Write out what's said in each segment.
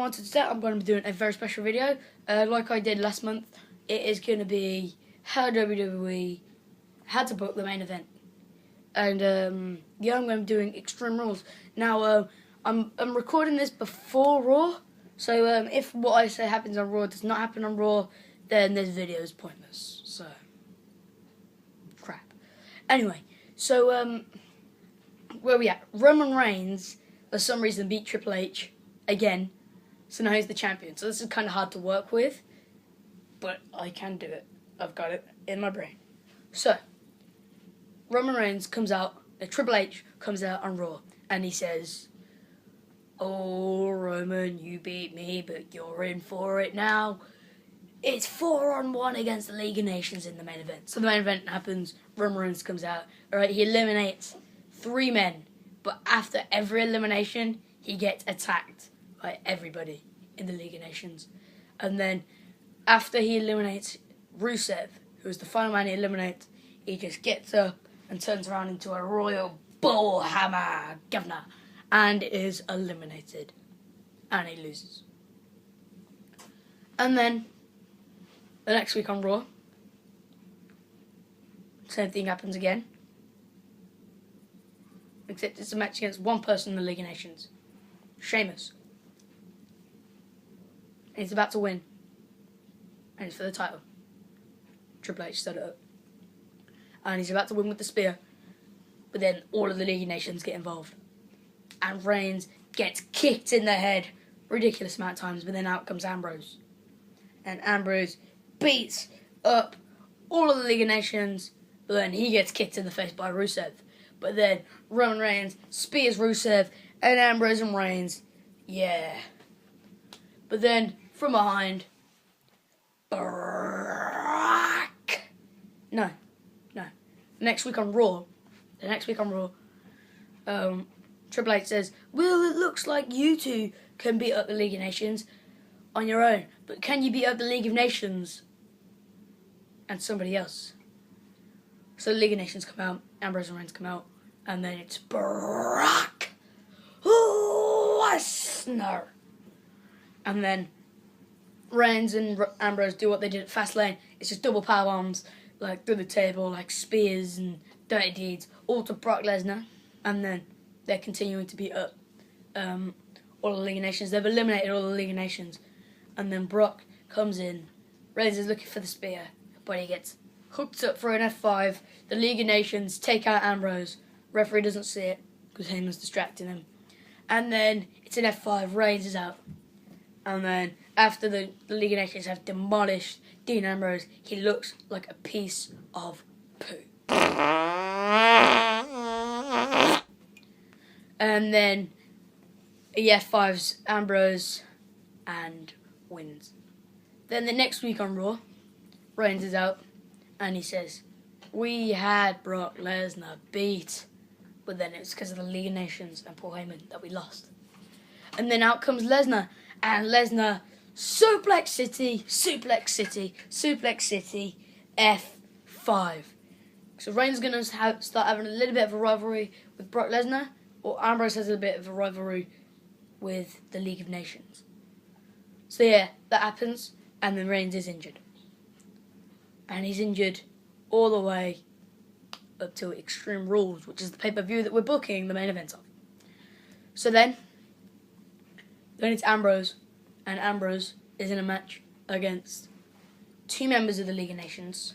wanted today, I'm going to be doing a very special video. Like I did last month, it is going to be how WWE had to book the main event. And yeah, I'm going to be doing Extreme Rules. Now, I'm recording this before Raw, so if what I say happens on Raw does not happen on Raw, then this video is pointless. So, crap. Anyway, so where are we at? Roman Reigns, for some reason, beat Triple H again, so now he's the champion. So this is kind of hard to work with, but I can do it. I've got it in my brain. So, Roman Reigns comes out, Triple H comes out on Raw, and he says, "Oh, Roman, you beat me, but you're in for it now. It's 4-on-1 against the League of Nations in the main event." So the main event happens, Roman Reigns comes out, alright, he eliminates 3 men, but after every elimination, he gets attacked by everybody in the League of Nations. And then, after he eliminates Rusev, who is the final man he eliminates, he just gets up and turns around into a royal bull hammer governor and is eliminated. And he loses. And then, the next week on Raw, same thing happens again. Except it's a match against one person in the League of Nations. Sheamus. And he's about to win. And it's for the title. Triple H set it up. And he's about to win with the spear. But then all of the League of Nations get involved. And Reigns gets kicked in the head ridiculous amount of times. But then out comes Ambrose. And Ambrose beats up all of the League of Nations. But then he gets kicked in the face by Rusev. But then Roman Reigns spears Rusev and Ambrose and Reigns. Yeah. But then from behind, Brock. No. Next week on Raw, Triple H says, "Well, it looks like you two can beat up the League of Nations on your own, but can you beat up the League of Nations and somebody else?" So the League of Nations come out, Ambrose and Reigns come out, and then it's Brock Lesnar. And then Reigns and Ambrose do what they did at Fastlane. It's just double power bombs, like through the table, like spears and dirty deeds, all to Brock Lesnar. And then they're continuing to beat up all the League of Nations. They've eliminated all the League of Nations. And then Brock comes in. Reigns is looking for the spear, but he gets hooked up for an F5. The League of Nations take out Ambrose. Referee doesn't see it because Heyman's distracting him. And then it's an F5. Reigns is out. And then after the League of Nations have demolished Dean Ambrose, he looks like a piece of poo. And then he F5s Ambrose and wins. Then the next week on Raw, Reigns is out. And he says, "We had Brock Lesnar beat, but then it was because of the League of Nations and Paul Heyman that we lost." And then out comes Lesnar, and Lesnar Suplex City, F5. So Reigns is going to start having a little bit of a rivalry with Brock Lesnar, or Ambrose has a bit of a rivalry with the League of Nations. So yeah, that happens, and then Reigns is injured. And he's injured all the way up to Extreme Rules, which is the pay-per-view that we're booking the main event of. So then it's Ambrose, and Ambrose is in a match against 2 members of the League of Nations,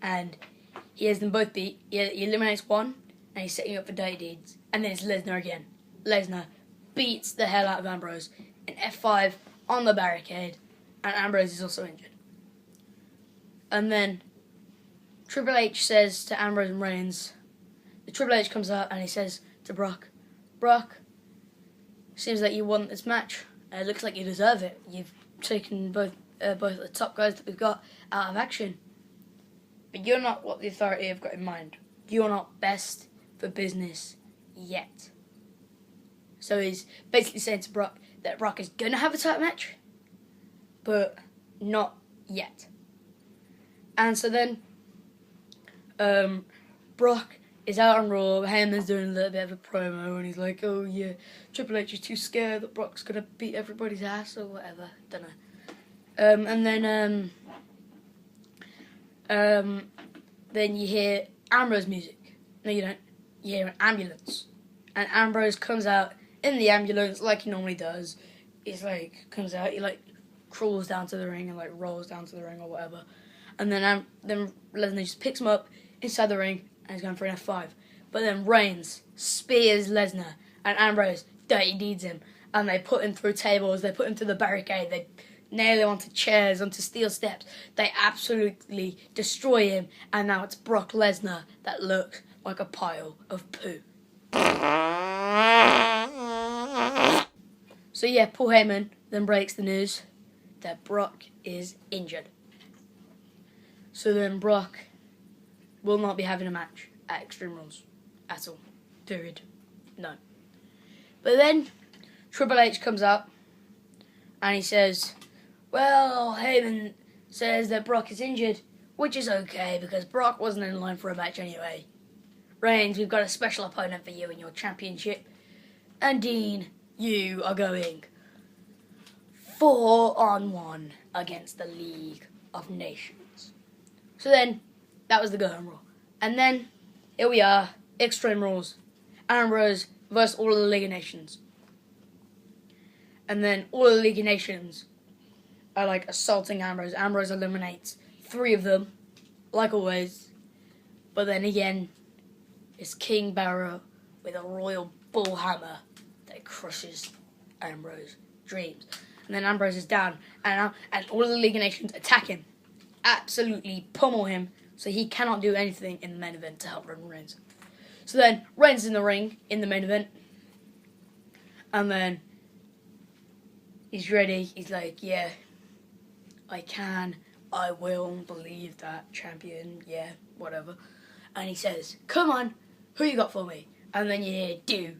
and he has them both beat. He eliminates one, and he's setting up for dirty deeds. And then it's Lesnar again. Lesnar beats the hell out of Ambrose, an F5 on the barricade, and Ambrose is also injured. And then Triple H says to Ambrose and Reigns, Triple H comes out and he says to Brock, "Seems like you won this match. It looks like you deserve it. You've taken both the top guys that we've got out of action. But you're not what the Authority have got in mind. You're not best for business yet." So he's basically saying to Brock that Brock is going to have a title match, but not yet. And so then Brock is out on Raw. Heyman's doing a little bit of a promo, and he's like, "Oh yeah, Triple H is too scared that Brock's gonna beat everybody's ass or whatever." Don't know. Then you hear Ambrose music. No, you don't. You hear an ambulance, and Ambrose comes out in the ambulance like he normally does. He's like comes out. He like crawls down to the ring and like rolls down to the ring or whatever, and then Lesnar just picks him up inside the ring and he's going for an F5. But then Reigns spears Lesnar and Ambrose dirty deeds him, and they put him through tables. They put him through the barricade. They nail him onto chairs, onto steel steps. They absolutely destroy him, and now it's Brock Lesnar that looks like a pile of poo. So yeah, Paul Heyman then breaks the news that Brock is injured. So then Brock will not be having a match at Extreme Rules at all. Period. No. But then Triple H comes up and he says, well, Heyman says that Brock is injured, which is okay because Brock wasn't in line for a match anyway. Reigns, we've got a special opponent for you in your championship. And Dean, you are going 4-on-1 against the League of Nations. So then, that was the go-home Raw. And then, here we are, Extreme Rules. Ambrose versus all of the League of Nations. And then all of the League of Nations are like assaulting Ambrose. Ambrose eliminates 3 of them, like always. But then again, it's King Barrow with a royal bull hammer that crushes Ambrose's dreams. And then Ambrose is down, and all of the League of Nations attack him. Absolutely pummel him, so he cannot do anything in the main event to help Roman Reigns. So then, Reigns is in the ring, in the main event. And then, he's ready. He's like, yeah, I will believe that, champion, yeah, whatever. And he says, come on, who you got for me? And then you hear, do.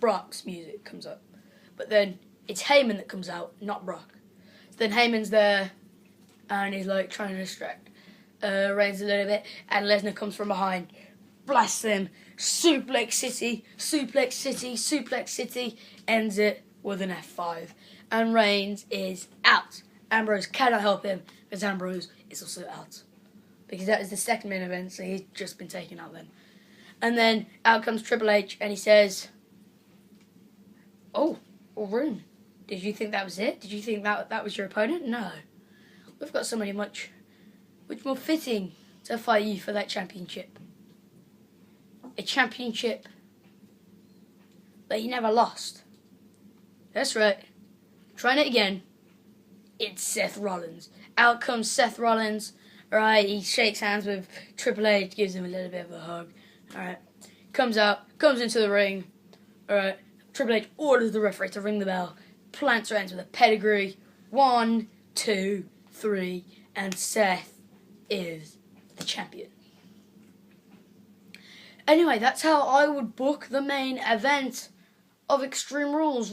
Brock's music comes up. But then, it's Heyman that comes out, not Brock. So then Heyman's there, and he's like trying to distract Reigns a little bit, and Lesnar comes from behind, blasts him, Suplex City, ends it with an F5. And Reigns is out. Ambrose cannot help him, because Ambrose is also out. Because that is the second main event, so he's just been taken out then. And then out comes Triple H, and he says, oh, Room, did you think that was it? Did you think that was your opponent? No. We've got somebody much more fitting to fight you for that championship. A championship that he never lost. That's right. Trying it again. It's Seth Rollins. Out comes Seth Rollins. Alright, he shakes hands with Triple H, gives him a little bit of a hug. Alright. Comes out, comes into the ring. Alright. Triple H orders the referee to ring the bell. Plants Reigns with a pedigree. 1, 2, 3, and Seth is the champion. Anyway, that's how I would book the main event of Extreme Rules.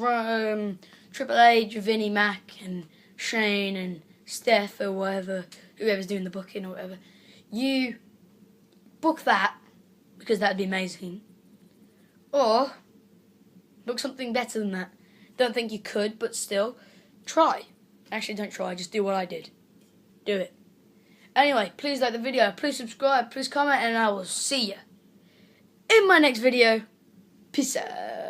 Triple H, Vinnie Mac, and Shane, and Steph, or whatever, whoever's doing the booking or whatever. You book that, because that'd be amazing. Or book something better than that. Don't think you could, but still, try. Actually, don't try, just do what I did. Do it. Anyway, please like the video, please subscribe, please comment, and I will see you in my next video. Peace out.